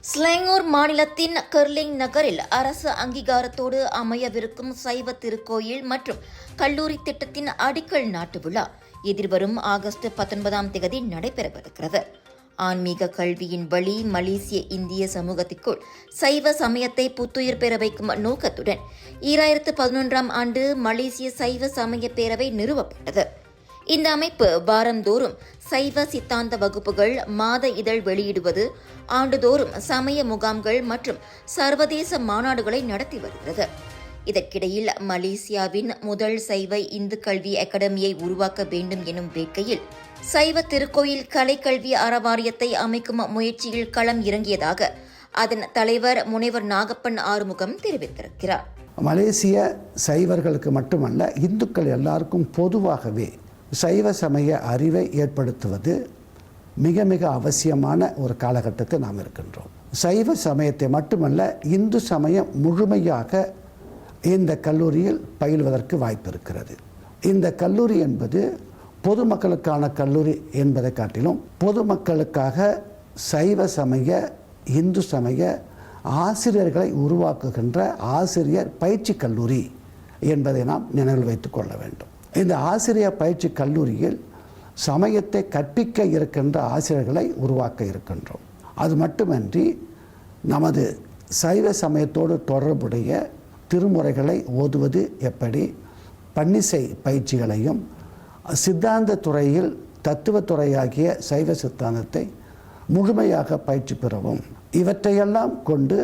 ஸ்லாங்கூர் மாநிலத்தின் கர்லிங் நகரில் அரசு அங்கீகாரத்தோடு அமையவிருக்கும் சைவ திருக்கோயில் மற்றும் கல்லூரி திட்டத்தின் அடிக்கல் நாட்டு விழா எதிர்வரும் ஆகஸ்ட் 19 நடைபெறவிருக்கிறது. ஆன்மீக கல்வியின் வழி மலேசிய இந்திய சமூகத்திற்குள் சைவ சமயத்தை புத்துயிர் பெற வைக்கும் நோக்கத்துடன் 2011ஆம் ஆண்டு மலேசிய சைவ சமய பேரவை நிறுவப்பட்டது. இந்த அமைப்பு வாரந்தோறும் சைவ சித்தாந்த வகுப்புகள், மாத இதழ் வெளியிடுவது, ஆண்டுதோறும் சமய முகாம்கள் மற்றும் சர்வதேச மாநாடுகளை நடத்தி வருகிறது. இதற்கிடையில் மலேசியாவின் முதல் சைவ இந்து கல்வி அகாடமியை உருவாக்க வேண்டும் எனும் வேட்கையில் சைவ திருக்கோயில் கலைக்கல்வி அறவாரியத்தை அமைக்கும் முயற்சியில் களம் இறங்கியதாக அதன் தலைவர் முனைவர் நாகப்பன் ஆறுமுகம் தெரிவித்திருக்கிறார். மலேசிய சைவர்களுக்கு மட்டுமல்ல, இந்துக்கள் எல்லாருக்கும் பொதுவாகவே சைவ சமய அறிவை ஏற்படுத்துவது மிக மிக அவசியமான ஒரு காலகட்டத்தில் நாம் இருக்கின்றோம். சைவ சமயத்தை மட்டுமல்ல, இந்து சமயம் முழுமையாக இந்த கல்லூரியில் பயில்வதற்கு வாய்ப்பு இருக்கிறது. இந்த கல்லூரி என்பது பொதுமக்களுக்கான கல்லூரி என்பதை காட்டிலும் பொதுமக்களுக்காக சைவ சமய இந்து சமய ஆசிரியர்களை உருவாக்குகின்ற ஆசிரியர் பயிற்சி கல்லூரி என்பதை நாம் நினைவில் வைத்துக் கொள்ள வேண்டும். இந்த ஆசிரியர் பயிற்சி கல்லூரியில் சமயத்தை கற்பிக்க இருக்கின்ற ஆசிரியர்களை உருவாக்க இருக்கின்றோம். அது மட்டுமன்றி நமது சைவ சமயத்தோடு தொடர்புடைய திருமுறைகளை ஓதுவது எப்படி, பன்னிசை பயிற்சிகளையும், சித்தாந்த துறையில் தத்துவத்துறையாகிய சைவ சித்தாந்தத்தை முழுமையாக பயிற்சி பெறவும், இவற்றையெல்லாம் கொண்டு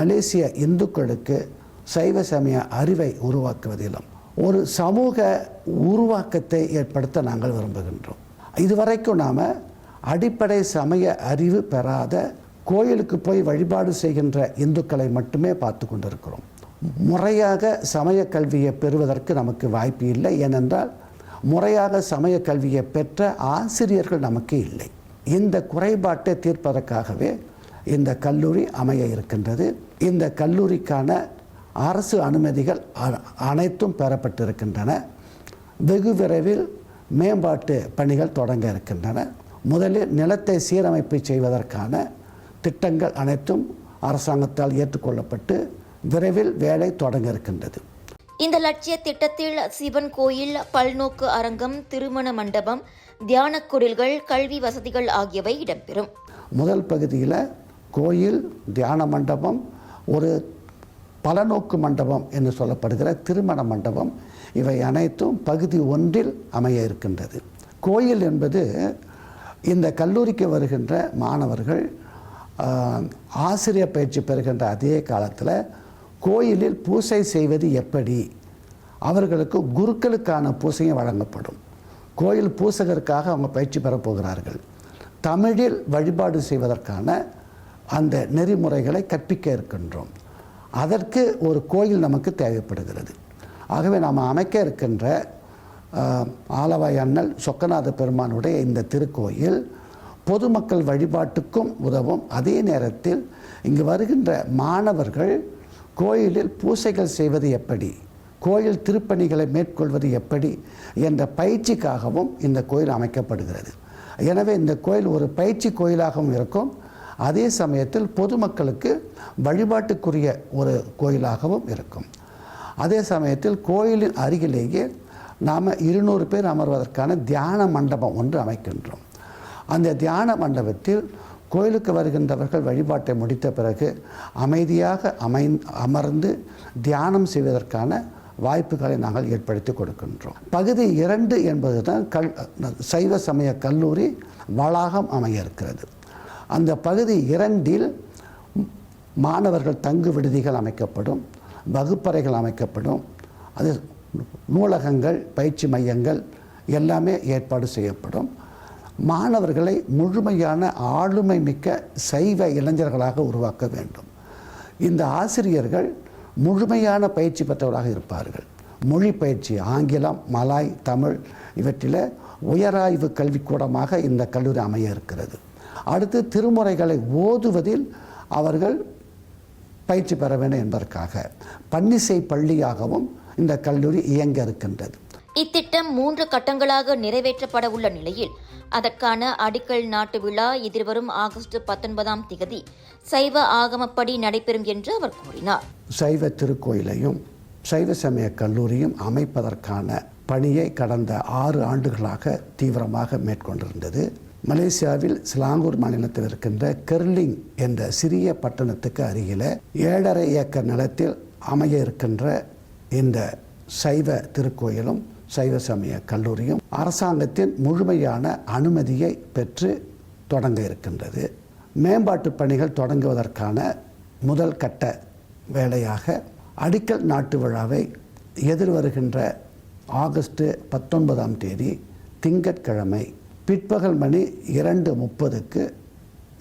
மலேசிய இந்துக்களுக்கு சைவ சமய அறிவை உருவாக்குவதிலும் ஒரு சமூக உருவாக்கத்தை ஏற்படுத்த நாங்கள் விரும்புகின்றோம். இதுவரைக்கும் நாம் அடிப்படை சமய அறிவு பெறாத, கோயிலுக்கு போய் வழிபாடு செய்கின்ற இந்துக்களை மட்டுமே பார்த்து கொண்டிருக்கிறோம். முறையாக சமய கல்வியை பெறுவதற்கு நமக்கு வாய்ப்பு இல்லை. ஏனென்றால் முறையாக சமய கல்வியை பெற்ற ஆசிரியர்கள் நமக்கு இல்லை. இந்த குறைபாட்டை தீர்ப்பதற்காகவே இந்த கல்லூரி அமைய இருக்கின்றது. இந்த கல்லூரிக்கான அரசு அனுமதிகள் அனைத்தும் பெறப்பட்டிருக்கின்றன. வெகு விரைவில் மேம்பாட்டு பணிகள் தொடங்க இருக்கின்றன. முதலில் நிலத்தை சீரமைப்பு செய்வதற்கான திட்டங்கள் அனைத்தும் அரசாங்கத்தால் ஏற்றுக்கொள்ளப்பட்டு விரைவில் வேலை தொடங்க இருக்கின்றது. இந்த லட்சிய திட்டத்தில் சிவன் கோயில், பல்நோக்கு அரங்கம், திருமண மண்டபம், தியான குடில்கள், கல்வி வசதிகள் ஆகியவை இடம்பெறும். முதல் பகுதியில் கோயில், தியான மண்டபம், ஒரு பலநோக்கு மண்டபம் என்று சொல்லப்படுகிற திருமண மண்டபம், இவை அனைத்தும் பகுதி 1 அமைய இருக்கின்றது. கோயில் என்பது இந்த கல்லூரிக்கு வருகின்ற மாணவர்கள் ஆசிரியர் பயிற்சி பெறுகின்ற அதே காலத்தில் கோயிலில் பூசை செய்வது எப்படி, அவர்களுக்கு குருக்களுக்கான பூசையும் வழங்கப்படும். கோயில் பூசகருக்காக அவங்க பயிற்சி பெறப் போகிறார்கள். தமிழில் வழிபாடு செய்வதற்கான அந்த நெறிமுறைகளை கற்பிக்க இருக்கின்றோம். அதற்கு ஒரு கோயில் நமக்கு தேவைப்படுகிறது. ஆகவே நாம் அமைக்க இருக்கின்ற ஆலவாய் அண்ணல் சொக்கநாத பெருமானுடைய இந்த திருக்கோயில் பொதுமக்கள் வழிபாட்டுக்கும் உதவும். அதே நேரத்தில் இங்கு வருகின்ற மாணவர்கள் கோயிலில் பூசைகள் செய்வது எப்படி, கோயில் திருப்பணிகளை மேற்கொள்வது எப்படி என்ற பயிற்சிக்காகவும் இந்த கோயில் அமைக்கப்படுகிறது. எனவே இந்த கோயில் ஒரு பயிற்சி கோயிலாகவும் இருக்கும். அதே சமயத்தில் பொதுமக்களுக்கு வழிபாட்டுக்குரிய ஒரு கோயிலாகவும் இருக்கும். அதே சமயத்தில் கோயிலின் அருகிலேயே நாம் 200 பேர் அமர்வதற்கான தியான மண்டபம் ஒன்று அமைக்கின்றோம். அந்த தியான மண்டபத்தில் கோயிலுக்கு வருகின்றவர்கள் வழிபாட்டை முடித்த பிறகு அமைதியாக அமர்ந்து தியானம் செய்வதற்கான வாய்ப்புகளை நாங்கள் ஏற்படுத்தி கொடுக்கின்றோம். பகுதி 2 என்பது தான் சைவ சமய கல்லூரி வளாகம் அமைய இருக்கிறது. அந்த பகுதி 2 மாணவர்கள் தங்கு விடுதிகள் அமைக்கப்படும், வகுப்பறைகள் அமைக்கப்படும், அது நூலகங்கள், பயிற்சி மையங்கள் எல்லாமே ஏற்பாடு செய்யப்படும். மாணவர்களை முழுமையான ஆளுமை மிக்க சைவ இளைஞர்களாக உருவாக்க வேண்டும். இந்த ஆசிரியர்கள் முழுமையான பயிற்சி பெற்றவர்களாக இருப்பார்கள். மொழி பயிற்சி, ஆங்கிலம், மலாய், தமிழ் இவற்றில் உயராய்வு கல்விக்கூடமாக இந்த கல்லூரி அமைய இருக்கிறது. அடுத்து திருமுறைகளை ஓதுவதில் அவர்கள் பயிற்சி பெற வேண்டும் என்பதற்காக பன்னிசை பள்ளியாகவும் இந்த கல்லூரி இயங்க இருக்கின்றது. இத்திட்டம் 3 கட்டங்களாக நிறைவேற்றப்பட உள்ள நிலையில் அதற்கான அடிக்கல் நாட்டு விழா எதிர்வரும் ஆகஸ்ட் 19ஆம் தேதி சைவ ஆகமப்படி நடைபெறும் என்று அவர் கூறினார். சைவ திருக்கோயிலையும் சைவ சமய கல்லூரியும் அமைப்பதற்கான பணியை கடந்த 6 ஆண்டுகளாக தீவிரமாக மேற்கொண்டிருந்தது. மலேசியாவில் சிலாங்கூர் மாநிலத்தில் இருக்கின்ற கெர்லிங் என்ற சிறிய பட்டணத்துக்கு அருகில 7.5 ஏக்கர் நிலத்தில் அமைய இருக்கின்ற இந்த சைவ திருக்கோயிலும் சைவ சமய கல்லூரியும் அரசாங்கத்தின் முழுமையான அனுமதியை பெற்று தொடங்க இருக்கின்றது. மேம்பாட்டு பணிகள் தொடங்குவதற்கான முதல் கட்ட வேலையாக அடிக்கல் நாட்டு விழாவை எதிர்வருகின்ற ஆகஸ்ட் 19ஆம் தேதி திங்கட்கிழமை பிற்பகல் மணி 2:30க்கு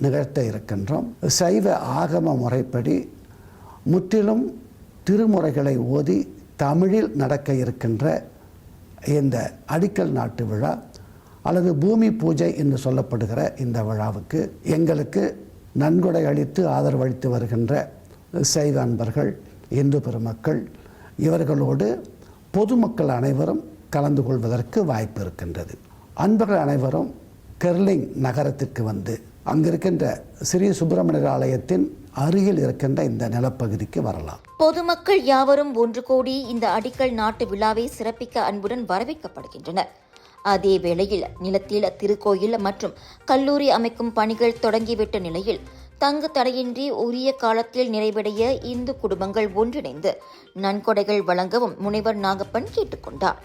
நிகழ்த்த இருக்கின்றோம். சைவ ஆகம முறைப்படி முற்றிலும் திருமுறைகளை ஓதி தமிழில் நடக்க இருக்கின்ற இந்த அடிக்கல் நாட்டு விழா அல்லது பூமி பூஜை என்று சொல்லப்படுகிற இந்த விழாவுக்கு எங்களுக்கு நன்கொடை அளித்து ஆதரவளித்து வருகின்ற சைவ அன்பர்கள், இந்து பெருமக்கள், இவர்களோடு பொதுமக்கள் அனைவரும் கலந்து கொள்வதற்கு வாய்ப்பு இருக்கின்றது. அன்பர்கள் அனைவரும் கெர்லிங் நகரத்திற்கு வந்து அங்கிருக்கின்ற ஸ்ரீ சுப்பிரமணியர் ஆலயத்தின் அருகில் இருக்கின்ற இந்த நிலப்பகுதிக்கு வரலாம். பொதுமக்கள் யாவரும் ஒன்று கூடி இந்த அடிக்கல் நாட்டு விழாவை சிறப்பிக்க அன்புடன் வரவேற்கப்படுகின்றனர். அதே வேளையில் நிலத்தில் திருக்கோயில் மற்றும் கல்லூரி அமைக்கும் பணிகள் தொடங்கிவிட்ட நிலையில் தங்கு தடையின்றி உரிய காலத்தில் நிறைவடைய இந்து குடும்பங்கள் ஒன்றிணைந்து நன்கொடைகள் வழங்கவும் முனைவர் நாகப்பன் கேட்டுக்கொண்டார்.